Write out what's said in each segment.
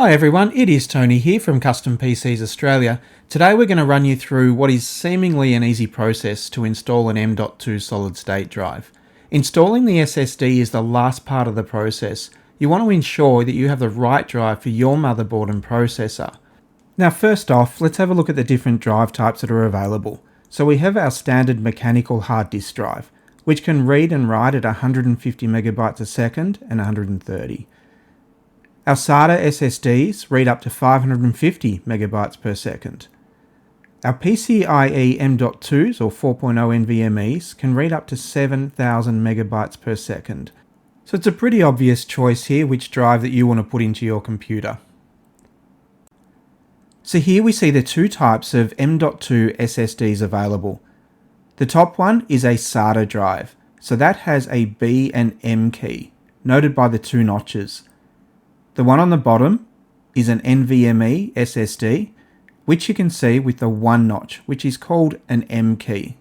Hi everyone, it is Tony here from Custom PCs Australia. Today we're going to run you through what is seemingly an easy process to install an M.2 solid state drive. Installing the SSD is the last part of the process. You want to ensure that you have the right drive for your motherboard and processor. Now first off, let's have a look at the different drive types that are available. So we have our standard mechanical hard disk drive, which can read and write at 150 megabytes a second and 130. Our SATA SSDs read up to 550 megabytes per second. Our PCIe M.2s or 4.0 NVMe's can read up to 7,000 megabytes per second. So it's a pretty obvious choice here which drive that you want to put into your computer. So here we see the two types of M.2 SSDs available. The top one is a SATA drive, so that has a B and M key, noted by the two notches. The one on the bottom is an NVMe SSD, which you can see with the one notch, which is called an M key.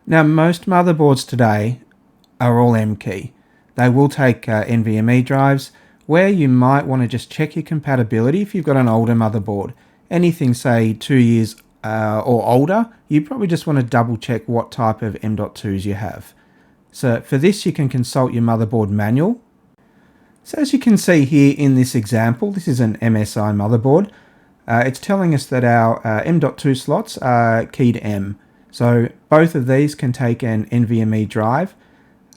Now most motherboards today are all M key. They will take NVMe drives where you might want to just check your compatibility if you've got an older motherboard. Anything say 2 years or older, you probably just want to double check what type of M.2s you have. So for this you can consult your motherboard manual. So as you can see here in this example, this is an MSI motherboard. It's telling us that our M.2 slots are keyed M. So both of these can take an NVMe drive.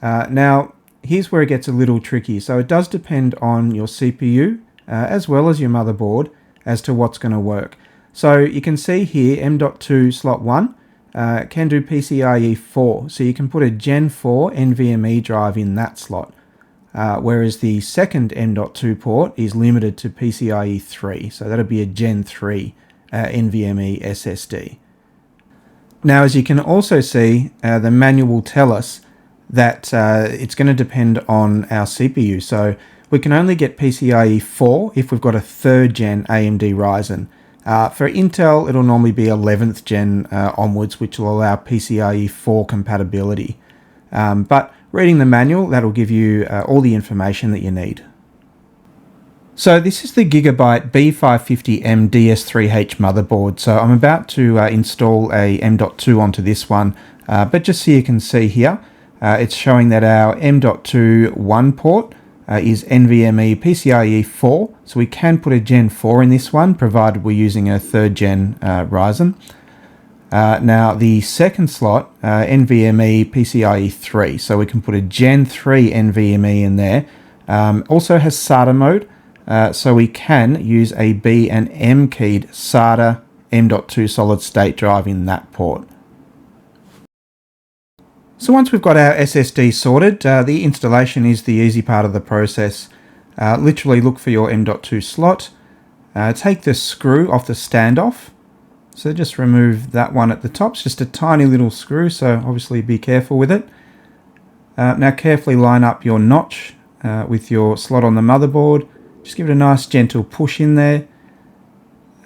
Now here's where it gets a little tricky. So it does depend on your CPU as well as your motherboard as to what's going to work. So you can see here M.2 slot 1 can do PCIe 4. So you can put a Gen 4 NVMe drive in that slot. Whereas the second M.2 port is limited to PCIe 3, so that'll be a Gen 3 NVMe SSD. Now as you can also see, the manual will tell us that it's going to depend on our CPU, so we can only get PCIe 4 if we've got a 3rd gen AMD Ryzen. For Intel it'll normally be 11th gen onwards, which will allow PCIe 4 compatibility. But reading the manual, that'll give you all the information that you need. So this is the Gigabyte B550M DS3H motherboard. So I'm about to install a M.2 onto this one, but just so you can see here, it's showing that our M.2 1 port is NVMe PCIe 4, so we can put a Gen 4 in this one, provided we're using a 3rd gen Ryzen. Now the second slot, NVMe PCIe 3, so we can put a Gen 3 NVMe in there. Also has SATA mode, so we can use a B and M keyed SATA M.2 solid state drive in that port. So once we've got our SSD sorted, the installation is the easy part of the process. Literally look for your M.2 slot, take the screw off the standoff. So just remove that one at the top. It's just a tiny little screw, so obviously be careful with it. Now carefully line up your notch with your slot on the motherboard. Just give it a nice gentle push in there.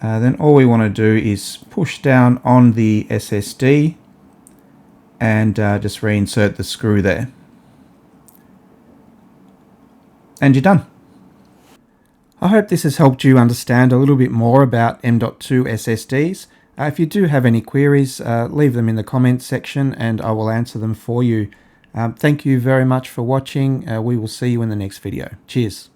Then all we want to do is push down on the SSD and just reinsert the screw there. And you're done. I hope this has helped you understand a little bit more about M.2 SSDs. If you do have any queries, leave them in the comments section and I will answer them for you. Thank you very much for watching. We will see you in the next video. Cheers.